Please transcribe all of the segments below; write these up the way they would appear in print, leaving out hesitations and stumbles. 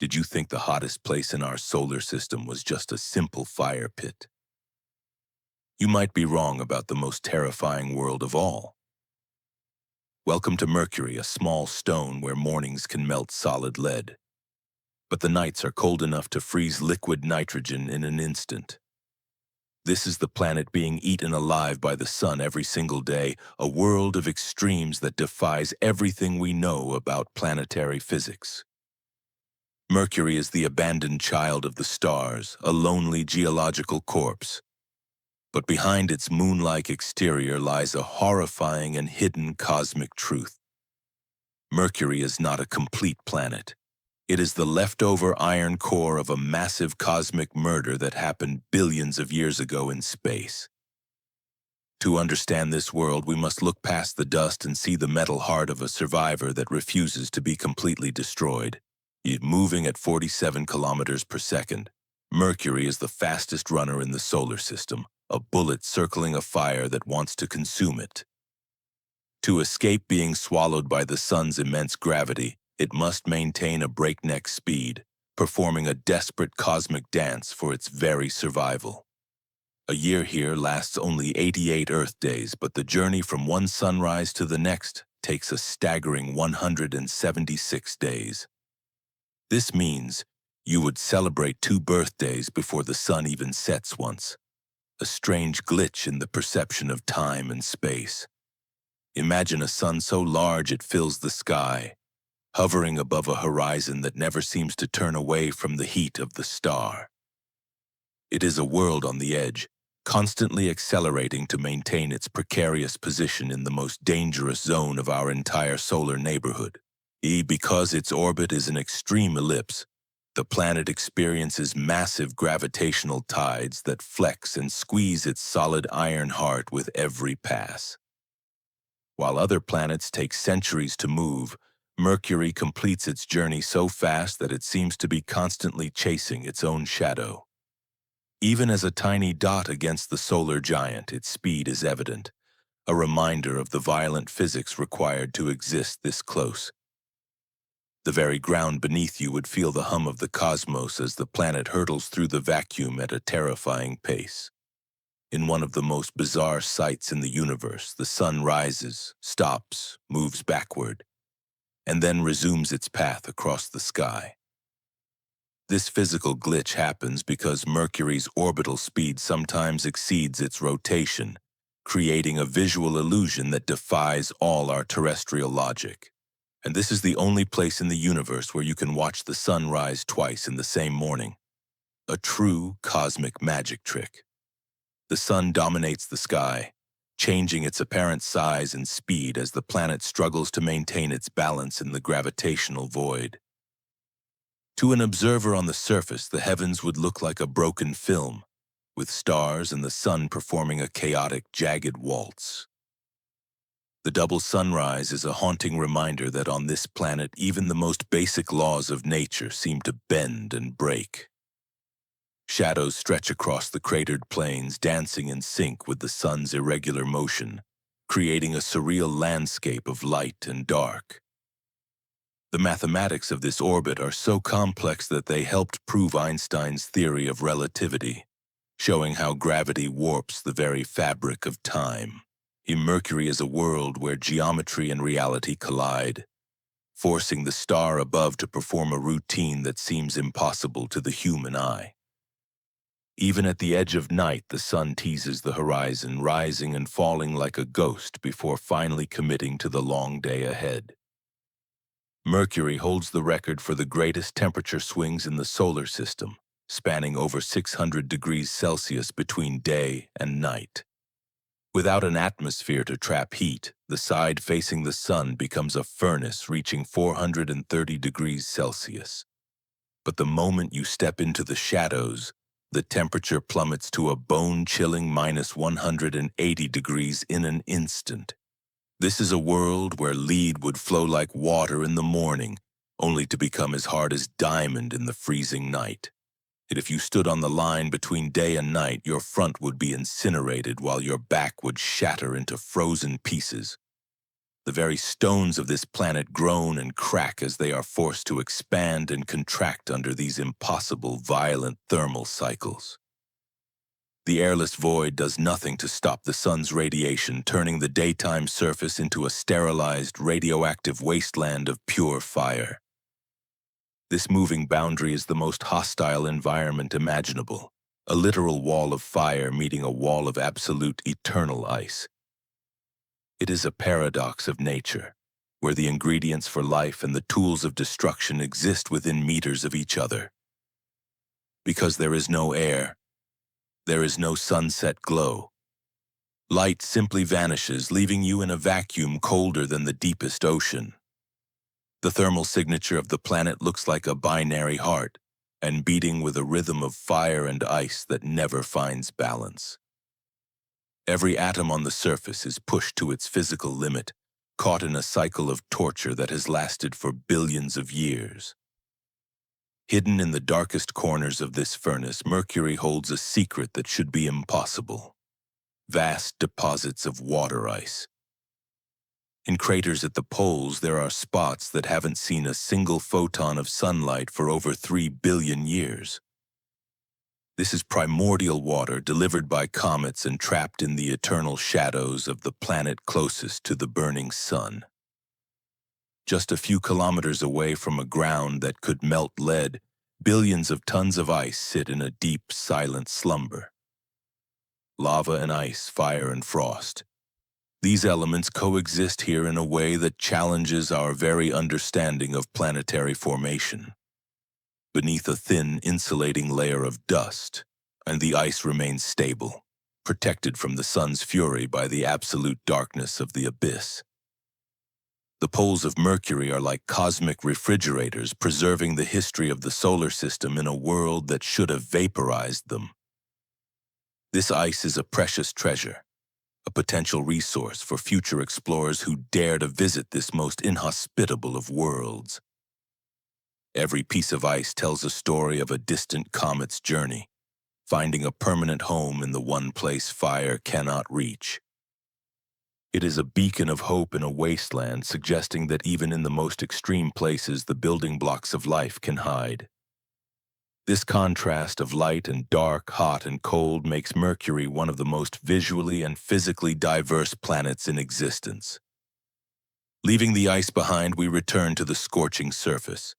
Did you think the hottest place in our solar system was just a simple fire pit? You might be wrong about the most terrifying world of all. Welcome to Mercury, a small stone where mornings can melt solid lead. But the nights are cold enough to freeze liquid nitrogen in an instant. This is the planet being eaten alive by the sun every single day, a world of extremes that defies everything we know about planetary physics. Mercury is the abandoned child of the stars, a lonely geological corpse. But behind its moon-like exterior lies a horrifying and hidden cosmic truth. Mercury is not a complete planet. It is the leftover iron core of a massive cosmic murder that happened billions of years ago in space. To understand this world, we must look past the dust and see the metal heart of a survivor that refuses to be completely destroyed. Yet moving at 47 kilometers per second, Mercury is the fastest runner in the solar system, a bullet circling a fire that wants to consume it. To escape being swallowed by the sun's immense gravity, it must maintain a breakneck speed, performing a desperate cosmic dance for its very survival. A year here lasts only 88 Earth days, but the journey from one sunrise to the next takes a staggering 176 days. This means you would celebrate 2 birthdays before the sun even sets once, a strange glitch in the perception of time and space. Imagine a sun so large it fills the sky, hovering above a horizon that never seems to turn away from the heat of the star. It is a world on the edge, constantly accelerating to maintain its precarious position in the most dangerous zone of our entire solar neighborhood. Because its orbit is an extreme ellipse, the planet experiences massive gravitational tides that flex and squeeze its solid iron heart with every pass. While other planets take centuries to move, Mercury completes its journey so fast that it seems to be constantly chasing its own shadow. Even as a tiny dot against the solar giant, its speed is evident, a reminder of the violent physics required to exist this close. The very ground beneath you would feel the hum of the cosmos as the planet hurtles through the vacuum at a terrifying pace. In one of the most bizarre sights in the universe, the sun rises, stops, moves backward, and then resumes its path across the sky. This physical glitch happens because Mercury's orbital speed sometimes exceeds its rotation, creating a visual illusion that defies all our terrestrial logic. And this is the only place in the universe where you can watch the sun rise twice in the same morning. A true cosmic magic trick. The sun dominates the sky, changing its apparent size and speed as the planet struggles to maintain its balance in the gravitational void. To an observer on the surface, the heavens would look like a broken film, with stars and the sun performing a chaotic, jagged waltz. The double sunrise is a haunting reminder that on this planet, even the most basic laws of nature seem to bend and break. Shadows stretch across the cratered plains, dancing in sync with the sun's irregular motion, creating a surreal landscape of light and dark. The mathematics of this orbit are so complex that they helped prove Einstein's theory of relativity, showing how gravity warps the very fabric of time. Mercury is a world where geometry and reality collide, forcing the star above to perform a routine that seems impossible to the human eye. Even at the edge of night, the sun teases the horizon, rising and falling like a ghost before finally committing to the long day ahead. Mercury holds the record for the greatest temperature swings in the solar system, spanning over 600 degrees Celsius between day and night. Without an atmosphere to trap heat, the side facing the sun becomes a furnace reaching 430 degrees Celsius. But the moment you step into the shadows, the temperature plummets to a bone-chilling minus 180 degrees in an instant. This is a world where lead would flow like water in the morning, only to become as hard as diamond in the freezing night. And if you stood on the line between day and night, your front would be incinerated while your back would shatter into frozen pieces. The very stones of this planet groan and crack as they are forced to expand and contract under these impossible, violent thermal cycles. The airless void does nothing to stop the sun's radiation, turning the daytime surface into a sterilized, radioactive wasteland of pure fire. This moving boundary is the most hostile environment imaginable, a literal wall of fire meeting a wall of absolute eternal ice. It is a paradox of nature, where the ingredients for life and the tools of destruction exist within meters of each other. Because there is no air, there is no sunset glow. Light simply vanishes, leaving you in a vacuum colder than the deepest ocean. The thermal signature of the planet looks like a binary heart, and beating with a rhythm of fire and ice that never finds balance. Every atom on the surface is pushed to its physical limit, caught in a cycle of torture that has lasted for billions of years. Hidden in the darkest corners of this furnace, Mercury holds a secret that should be impossible: vast deposits of water ice. In craters at the poles, there are spots that haven't seen a single photon of sunlight for over 3 billion years. This is primordial water delivered by comets and trapped in the eternal shadows of the planet closest to the burning sun. Just a few kilometers away from a ground that could melt lead, billions of tons of ice sit in a deep, silent slumber. Lava and ice, fire and frost. These elements coexist here in a way that challenges our very understanding of planetary formation. Beneath a thin, insulating layer of dust, and the ice remains stable, protected from the sun's fury by the absolute darkness of the abyss. The poles of Mercury are like cosmic refrigerators, preserving the history of the solar system in a world that should have vaporized them. This ice is a precious treasure, a potential resource for future explorers who dare to visit this most inhospitable of worlds. Every piece of ice tells a story of a distant comet's journey, finding a permanent home in the one place fire cannot reach. It is a beacon of hope in a wasteland, suggesting that even in the most extreme places, the building blocks of life can hide. This contrast of light and dark, hot and cold, makes Mercury one of the most visually and physically diverse planets in existence. Leaving the ice behind, we return to the scorching surface,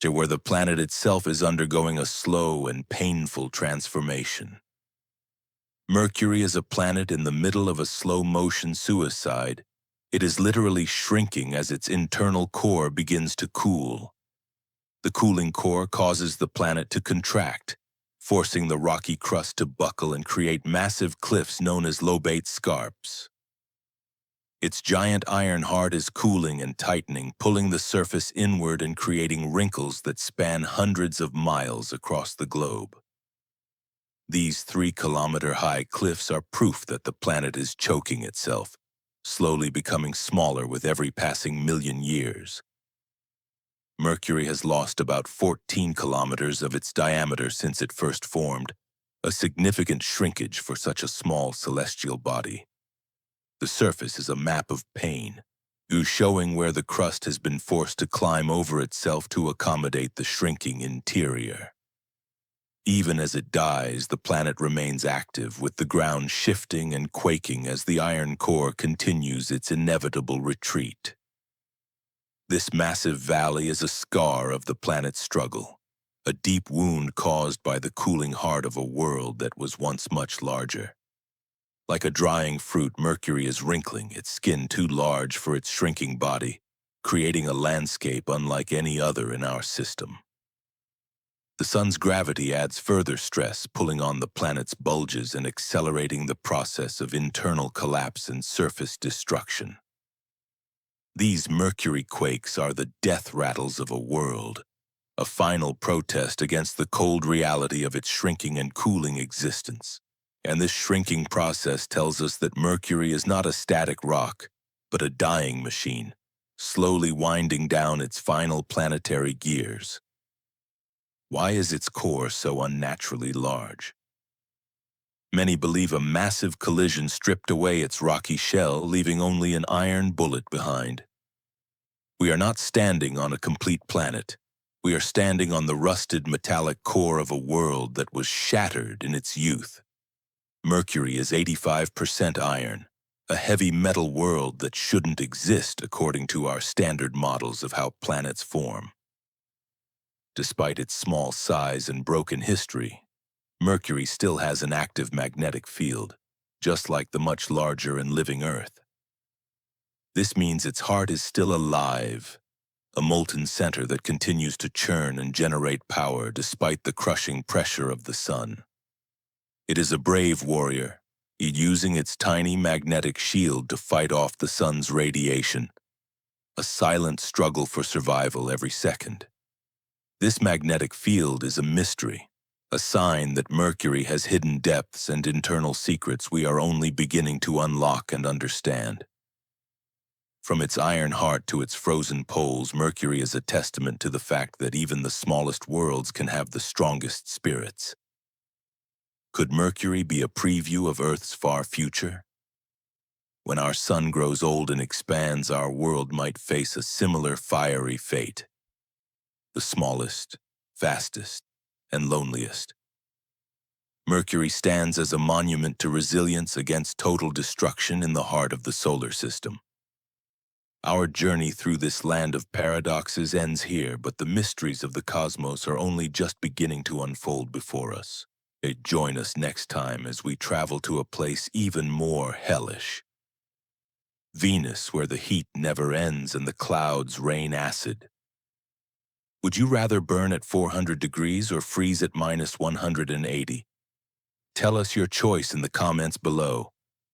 where the planet itself is undergoing a slow and painful transformation. Mercury is a planet in the middle of a slow-motion suicide. It is literally shrinking as its internal core begins to cool. The cooling core causes the planet to contract, forcing the rocky crust to buckle and create massive cliffs known as lobate scarps. Its giant iron heart is cooling and tightening, pulling the surface inward and creating wrinkles that span hundreds of miles across the globe. These 3-kilometer-high cliffs are proof that the planet is choking itself, slowly becoming smaller with every passing million years. Mercury has lost about 14 kilometers of its diameter since it first formed, a significant shrinkage for such a small celestial body. The surface is a map of pain, showing where the crust has been forced to climb over itself to accommodate the shrinking interior. Even as it dies, the planet remains active, with the ground shifting and quaking as the iron core continues its inevitable retreat. This massive valley is a scar of the planet's struggle, a deep wound caused by the cooling heart of a world that was once much larger. Like a drying fruit, Mercury is wrinkling, its skin too large for its shrinking body, creating a landscape unlike any other in our system. The sun's gravity adds further stress, pulling on the planet's bulges and accelerating the process of internal collapse and surface destruction. These Mercury quakes are the death rattles of a world, a final protest against the cold reality of its shrinking and cooling existence. And this shrinking process tells us that Mercury is not a static rock, but a dying machine, slowly winding down its final planetary gears. Why is its core so unnaturally large? Many believe a massive collision stripped away its rocky shell, leaving only an iron bullet behind. We are not standing on a complete planet. We are standing on the rusted metallic core of a world that was shattered in its youth. Mercury is 85% iron, a heavy metal world that shouldn't exist according to our standard models of how planets form. Despite its small size and broken history, Mercury still has an active magnetic field, just like the much larger and living Earth. This means its heart is still alive, a molten center that continues to churn and generate power despite the crushing pressure of the sun. It is a brave warrior, using its tiny magnetic shield to fight off the sun's radiation, a silent struggle for survival every second. This magnetic field is a mystery, a sign that Mercury has hidden depths and internal secrets we are only beginning to unlock and understand. From its iron heart to its frozen poles, Mercury is a testament to the fact that even the smallest worlds can have the strongest spirits. Could Mercury be a preview of Earth's far future? When our sun grows old and expands, our world might face a similar fiery fate. The smallest, fastest, and loneliest. Mercury stands as a monument to resilience against total destruction in the heart of the solar system. Our journey through this land of paradoxes ends here, but the mysteries of the cosmos are only just beginning to unfold before us. Join us next time as we travel to a place even more hellish. Venus, where the heat never ends and the clouds rain acid. Would you rather burn at 400 degrees or freeze at -180? Tell us your choice in the comments below.